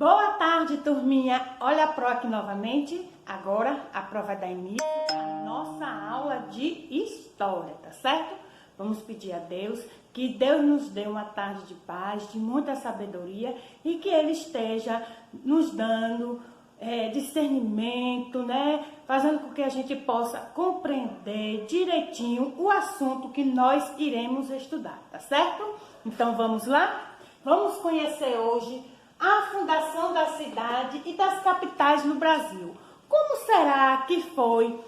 Boa tarde, turminha. Olha a prova aqui novamente. Agora a prova vai dar início à nossa aula de história, tá certo? Vamos pedir a Deus que Deus nos dê uma tarde de paz, de muita sabedoria e que Ele esteja nos dando discernimento, né? Fazendo com que a gente possa compreender direitinho o assunto que nós iremos estudar, tá certo? Então vamos lá? Vamos conhecer hoje a fundação da cidade e das capitais no Brasil. Como será que foi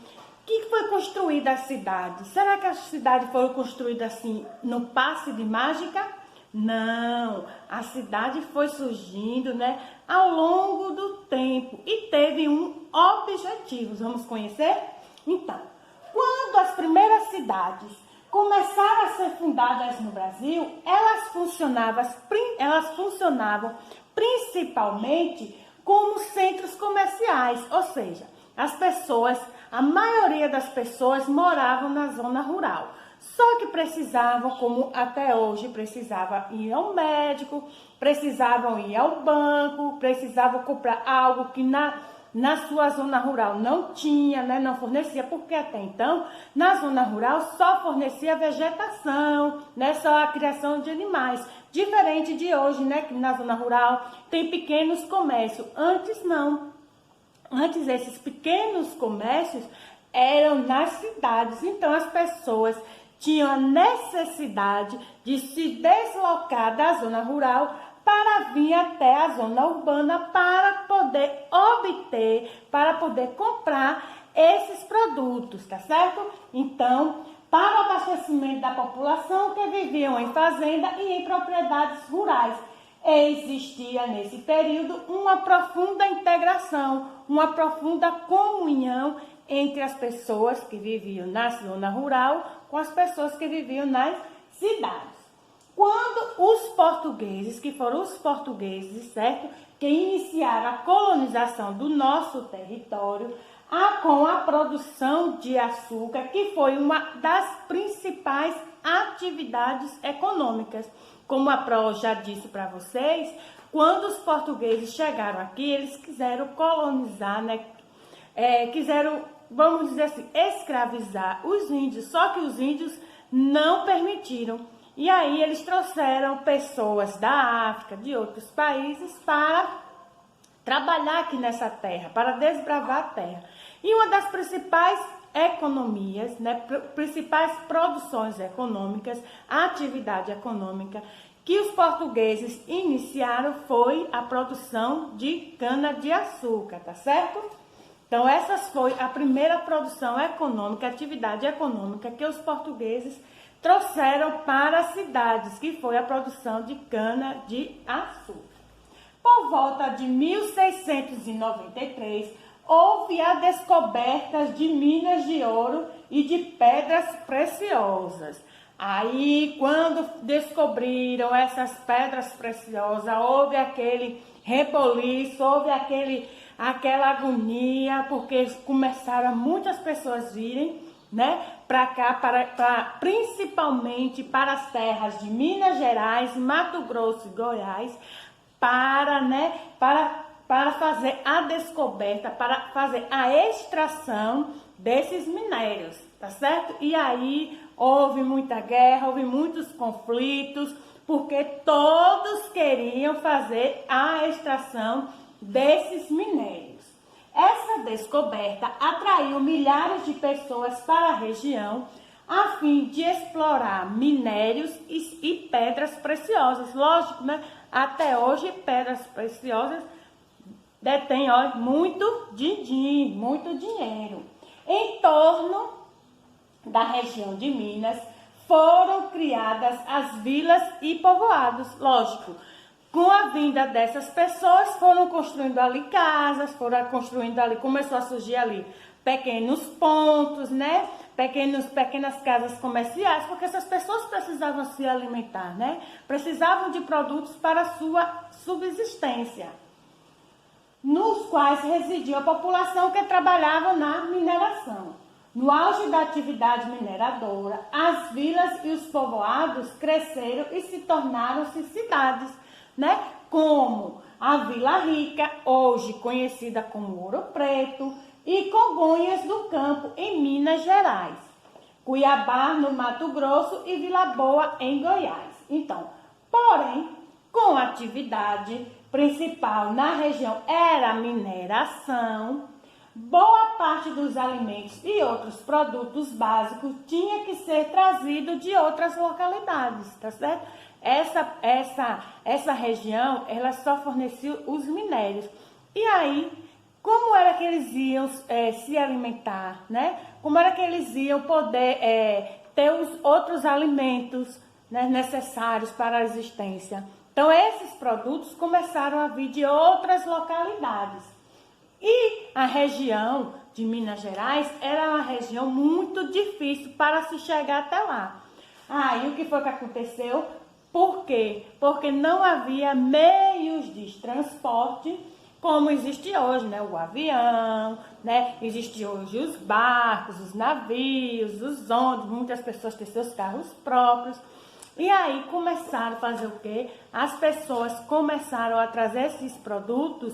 construída a cidade? Será que a cidade foi construída assim no passe de mágica? Não, a cidade foi surgindo, né, ao longo do tempo e teve um objetivo. Vamos conhecer? Então, quando as primeiras cidades começaram a ser fundadas no Brasil, elas funcionavam principalmente como centros comerciais, ou seja, a maioria das pessoas moravam na zona rural. Só que precisavam, como até hoje, precisavam ir ao médico, precisavam ir ao banco, precisavam comprar algo que na sua zona rural não tinha, né, não fornecia, porque até então, na zona rural só fornecia vegetação, né, só a criação de animais. Diferente de hoje, né, que na zona rural tem pequenos comércios. Antes não. Antes esses pequenos comércios eram nas cidades. Então as pessoas tinham a necessidade de se deslocar da zona rural para vir até a zona urbana para poder obter, para poder comprar esses produtos, tá certo? Então, para o abastecimento da população que viviam em fazenda e em propriedades rurais, existia nesse período uma profunda integração, uma profunda comunhão entre as pessoas que viviam na zona rural com as pessoas que viviam nas cidades. Quando os portugueses, que foram os portugueses, certo, que iniciaram a colonização do nosso território, com a produção de açúcar, que foi uma das principais atividades econômicas. Como a Pro já disse para vocês, quando os portugueses chegaram aqui, eles quiseram colonizar, né? Quiseram, vamos dizer assim, escravizar os índios, só que os índios não permitiram. E aí eles trouxeram pessoas da África, de outros países, para trabalhar aqui nessa terra, para desbravar a terra. E uma das principais economias, né, principais produções econômicas, a atividade econômica que os portugueses iniciaram foi a produção de cana-de-açúcar, tá certo? Então, essa foi a primeira produção econômica, atividade econômica que os portugueses trouxeram para as cidades, que foi a produção de cana-de-açúcar. Por volta de 1693, houve a descoberta de minas de ouro e de pedras preciosas. Aí, quando descobriram essas pedras preciosas, houve aquele reboliço, houve aquela agonia, porque começaram muitas pessoas virem, né, para cá, principalmente para as terras de Minas Gerais, Mato Grosso e Goiás, para fazer a descoberta, para fazer a extração desses minérios, tá certo? E aí houve muita guerra, houve muitos conflitos, porque todos queriam fazer a extração desses minérios. Essa descoberta atraiu milhares de pessoas para a região a fim de explorar minérios e pedras preciosas. Lógico, né? Até hoje, pedras preciosas detêm muito din-din, muito dinheiro. Em torno da região de Minas foram criadas as vilas e povoados. Lógico, com a vinda dessas pessoas, foram construindo ali casas, começou a surgir ali pequenos pontos, né? Pequenas casas comerciais, porque essas pessoas precisavam se alimentar, né? Precisavam de produtos para a sua subsistência, nos quais residia a população que trabalhava na mineração. No auge da atividade mineradora, as vilas e os povoados cresceram e se tornaram-se cidades, né? Como a Vila Rica, hoje conhecida como Ouro Preto, e Congonhas do Campo, em Minas Gerais, Cuiabá, no Mato Grosso, e Vila Boa, em Goiás. Então, porém, com a atividade principal na região era a mineração, boa parte dos alimentos e outros produtos básicos tinha que ser trazido de outras localidades, tá certo? Essa região, ela só fornecia os minérios. E aí, como era que eles iam se alimentar, né? Como era que eles iam poder ter os outros alimentos, né, necessários para a existência? Então, esses produtos começaram a vir de outras localidades. E a região de Minas Gerais era uma região muito difícil para se chegar até lá. E o que foi que aconteceu? Por quê? Porque não havia meios de transporte como existe hoje, né? O avião, né? Existe hoje os barcos, os navios, os ônibus, muitas pessoas têm seus carros próprios. E aí começaram a fazer o quê? As pessoas começaram a trazer esses produtos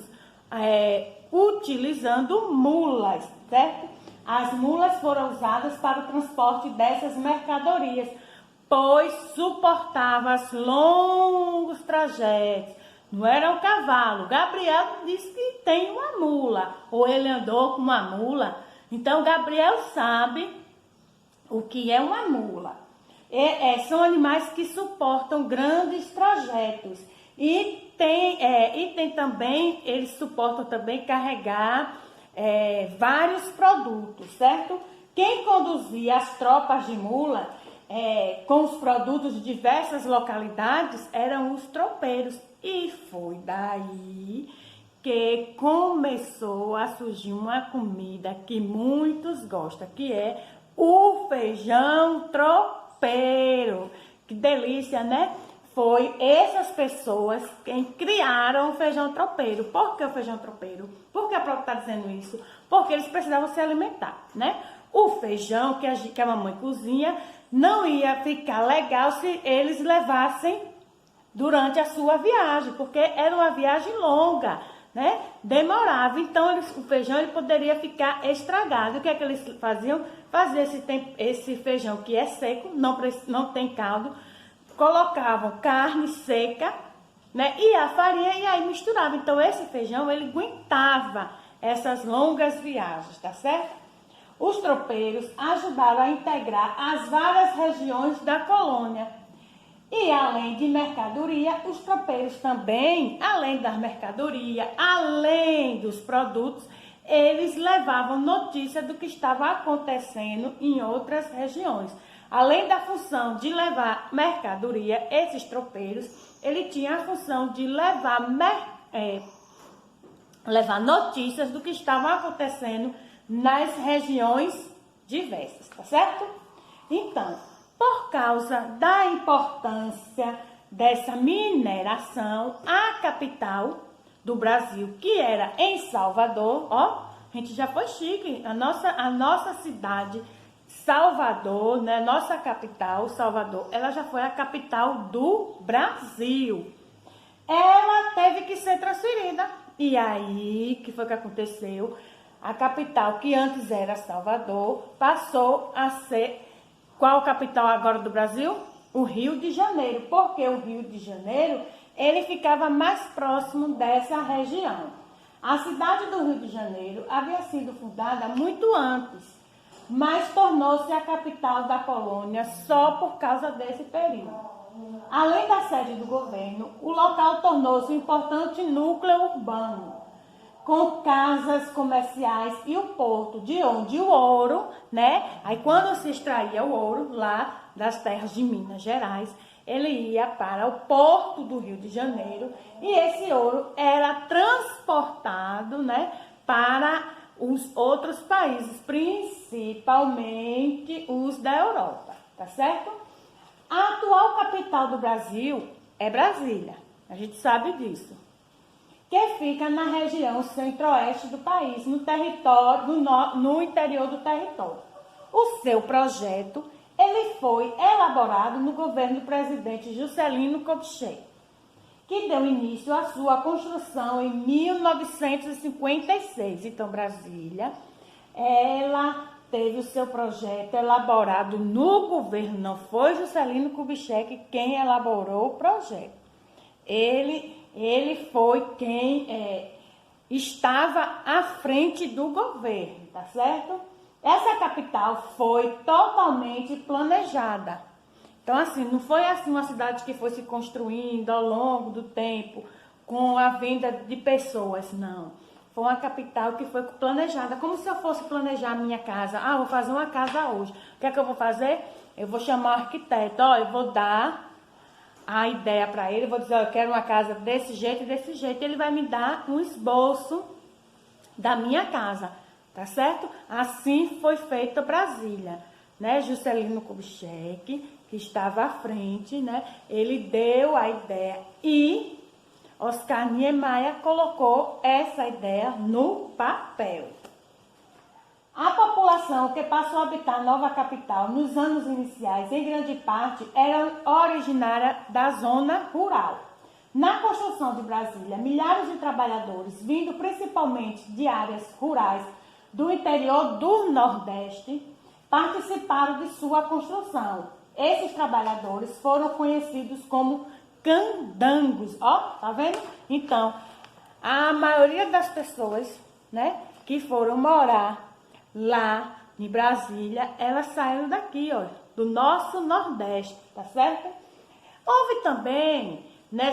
utilizando mulas, certo? As mulas foram usadas para o transporte dessas mercadorias, pois suportavam longos trajetos. Não era o cavalo. Gabriel disse que tem uma mula, ou ele andou com uma mula. Então, Gabriel sabe o que é uma mula. São animais que suportam grandes trajetos. E tem também, eles suportam também carregar vários produtos, certo? Quem conduzia as tropas de mula com os produtos de diversas localidades eram os tropeiros. E foi daí que começou a surgir uma comida que muitos gostam, que é o feijão tropeiro. Que delícia, né? Foi essas pessoas quem criaram o feijão tropeiro. Por que o feijão tropeiro? Por que a própria está dizendo isso? Porque eles precisavam se alimentar, né? O feijão que a mamãe cozinha não ia ficar legal se eles levassem durante a sua viagem, porque era uma viagem longa, né? Demorava, então o feijão ele poderia ficar estragado. O que é que eles faziam? Fazer esse feijão que é seco, não tem caldo, colocavam carne seca, né? E a farinha, e aí misturavam. Então esse feijão ele aguentava essas longas viagens, tá certo? Os tropeiros ajudaram a integrar as várias regiões da colônia. E além de mercadoria, os tropeiros também, além da mercadoria, além dos produtos, eles levavam notícia do que estava acontecendo em outras regiões. Além da função de levar mercadoria, esses tropeiros, ele tinha a função de levar notícias do que estava acontecendo nas regiões diversas, tá certo? Então, por causa da importância dessa mineração, a capital do Brasil, que era em Salvador, ó, a gente já foi chique, a nossa cidade, Salvador, né, nossa capital, Salvador, ela já foi a capital do Brasil. Ela teve que ser transferida. E aí, o que foi que aconteceu? A capital, que antes era Salvador, passou a ser... Qual a capital agora do Brasil? O Rio de Janeiro. Porque o Rio de Janeiro, ele ficava mais próximo dessa região. A cidade do Rio de Janeiro havia sido fundada muito antes, mas tornou-se a capital da colônia só por causa desse período. Além da sede do governo, o local tornou-se um importante núcleo urbano, com casas comerciais e o porto, de onde o ouro, né? Aí quando se extraía o ouro lá das terras de Minas Gerais, ele ia para o porto do Rio de Janeiro e esse ouro era transportado, né, para os outros países, principalmente os da Europa, tá certo? A atual capital do Brasil é Brasília, a gente sabe disso, que fica na região centro-oeste do país, no interior do território. O seu projeto, ele foi elaborado no governo do presidente Juscelino Kubitschek, que deu início à sua construção em 1956. Então, Brasília, ela teve o seu projeto elaborado no governo, não foi Juscelino Kubitschek quem elaborou o projeto. Ele foi quem estava à frente do governo, tá certo? Essa capital foi totalmente planejada. Então, assim, não foi assim uma cidade que foi se construindo ao longo do tempo, com a vinda de pessoas, não. Foi uma capital que foi planejada, como se eu fosse planejar a minha casa. Ah, vou fazer uma casa hoje. O que é que eu vou fazer? Eu vou chamar o arquiteto, ó, eu vou dar a ideia para ele, vou dizer, ó, eu quero uma casa desse jeito e desse jeito. Ele vai me dar um esboço da minha casa, tá certo? Assim foi feita Brasília, né? Juscelino Kubitschek, que estava à frente, né? Ele deu a ideia e Oscar Niemeyer colocou essa ideia no papel. A população que passou a habitar a nova capital nos anos iniciais, em grande parte, era originária da zona rural. Na construção de Brasília, milhares de trabalhadores, vindo principalmente de áreas rurais do interior do Nordeste, participaram de sua construção. Esses trabalhadores foram conhecidos como candangos, ó, tá vendo? Então, a maioria das pessoas, né, que foram morar lá em Brasília, elas saíram daqui, ó, do nosso Nordeste, tá certo? Houve também na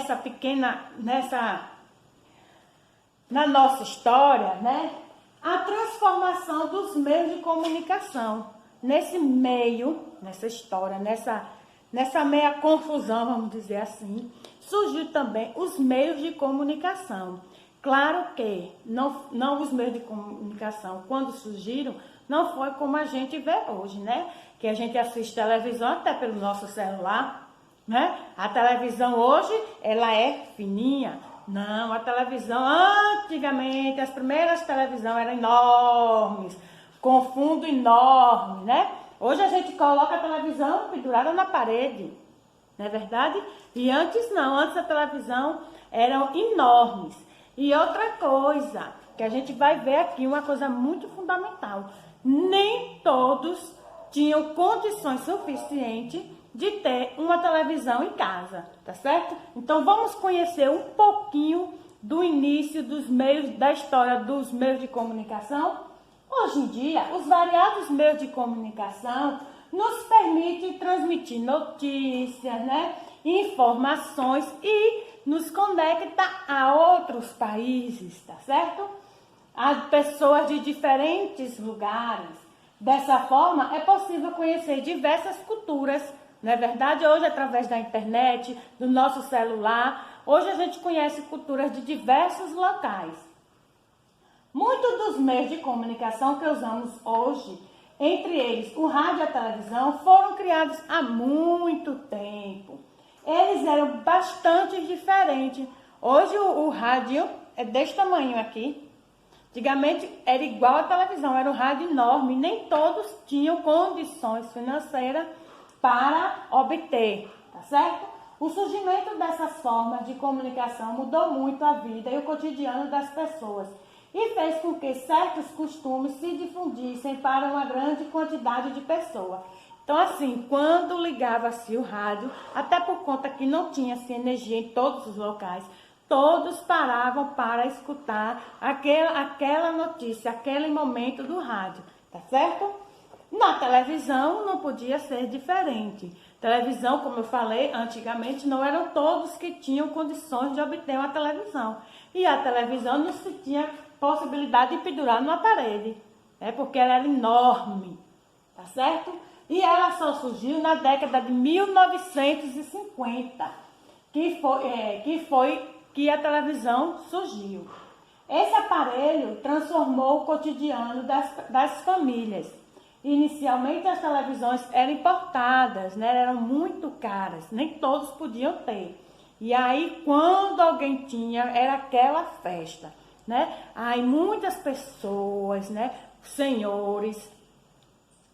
nossa história, né, a transformação dos meios de comunicação. Nesse meio, nessa história, nessa meia confusão, vamos dizer assim, surgiu também os meios de comunicação. Claro que não os meios de comunicação, quando surgiram, não foi como a gente vê hoje, né? Que a gente assiste televisão até pelo nosso celular, né? A televisão hoje, ela é fininha. Não, a televisão, antigamente, as primeiras televisões eram enormes, com fundo enorme, né? Hoje a gente coloca a televisão pendurada na parede, não é verdade? E antes não, antes a televisão eram enormes. E outra coisa, que a gente vai ver aqui, uma coisa muito fundamental, nem todos tinham condições suficientes de ter uma televisão em casa, tá certo? Então vamos conhecer um pouquinho do início da história dos meios de comunicação. Hoje em dia, os variados meios de comunicação nos permitem transmitir notícias, né, informações e nos conecta a outros países, tá certo? A pessoas de diferentes lugares. Dessa forma, é possível conhecer diversas culturas, não é verdade? Hoje, através da internet, do nosso celular, hoje a gente conhece culturas de diversos locais. Muitos dos meios de comunicação que usamos hoje, entre eles o rádio e a televisão, foram criados há muito tempo. Eles eram bastante diferentes. Hoje o rádio é desse tamanho aqui. Antigamente era igual à televisão, era um rádio enorme. Nem todos tinham condições financeiras para obter, tá certo? O surgimento dessas formas de comunicação mudou muito a vida e o cotidiano das pessoas e fez com que certos costumes se difundissem para uma grande quantidade de pessoas. Então, assim, quando ligava-se o rádio, até por conta que não tinha-se energia em todos os locais, todos paravam para escutar aquela notícia, aquele momento do rádio, tá certo? Na televisão não podia ser diferente. Televisão, como eu falei, antigamente não eram todos que tinham condições de obter uma televisão. E a televisão não se tinha possibilidade de pendurar numa parede, né? Porque ela era enorme, tá certo? E ela só surgiu na década de 1950, que foi que a televisão surgiu. Esse aparelho transformou o cotidiano das famílias. Inicialmente as televisões eram importadas, né? Eram muito caras, nem todos podiam ter. E aí quando alguém tinha, era aquela festa, né? Aí muitas pessoas, né?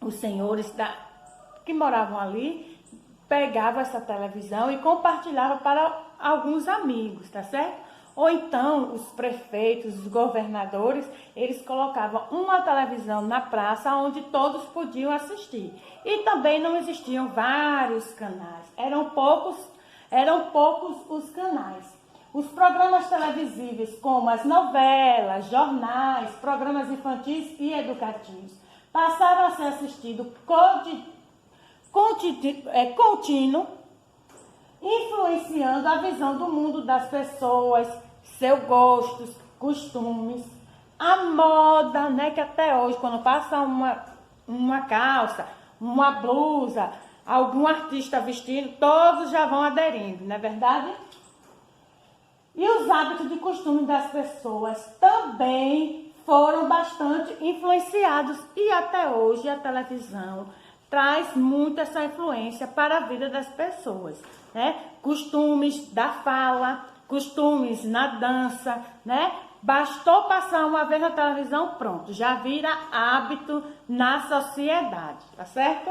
Os senhores que moravam ali pegavam essa televisão e compartilhavam para alguns amigos, tá certo? Ou então os prefeitos, os governadores, eles colocavam uma televisão na praça onde todos podiam assistir. E também não existiam vários canais, eram poucos os canais. Os programas televisivos, como as novelas, jornais, programas infantis e educativos, passaram a ser assistidos contínuo, influenciando a visão do mundo das pessoas, seus gostos, costumes, a moda, né? Que até hoje, quando passa uma calça, uma blusa, algum artista vestindo, todos já vão aderindo, não é verdade? E os hábitos de costume das pessoas também foram bastante influenciados. E até hoje a televisão traz muito essa influência para a vida das pessoas, né? Costumes da fala, costumes na dança, né? Bastou passar uma vez na televisão, pronto, já vira hábito na sociedade, tá certo?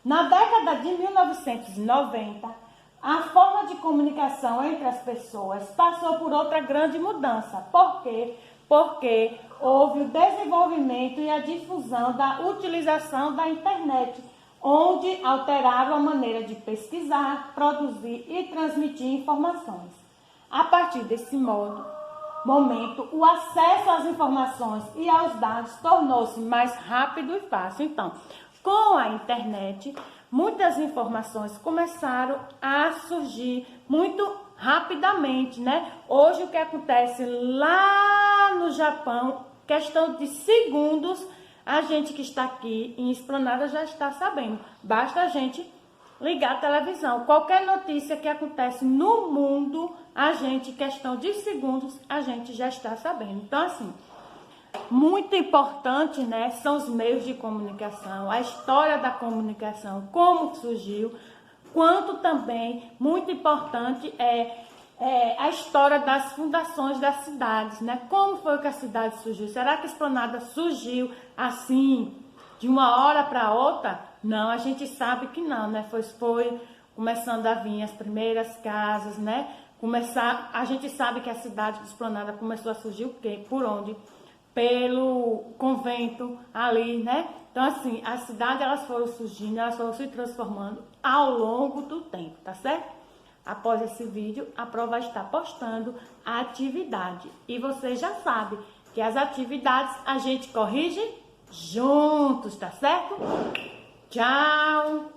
Na década de 1990, a forma de comunicação entre as pessoas passou por outra grande mudança. Por quê? Porque houve o desenvolvimento e a difusão da utilização da internet, onde alteraram a maneira de pesquisar, produzir e transmitir informações. A partir desse momento, o acesso às informações e aos dados tornou-se mais rápido e fácil. Então, com a internet, muitas informações começaram a surgir muito rapidamente, né? Hoje o que acontece lá no Japão, questão de segundos, a gente que está aqui em Esplanada já está sabendo. Basta a gente ligar a televisão. Qualquer notícia que acontece no mundo, a gente, questão de segundos, a gente já está sabendo. Então, assim, muito importante, né, são os meios de comunicação, a história da comunicação, como surgiu, quanto também muito importante é a história das fundações das cidades, né? Como foi que a cidade surgiu? Será que a Esplanada surgiu assim, de uma hora para outra? Não, a gente sabe que não, né? Foi começando a vir as primeiras casas, né? A gente sabe que a cidade de Esplanada começou a surgir o quê? Por onde? Pelo convento ali, né? Então, assim, as cidades, elas foram surgindo, elas foram se transformando ao longo do tempo, tá certo? Após esse vídeo, a Pro vai estar postando a atividade. E você já sabe que as atividades a gente corrige juntos, tá certo? Tchau!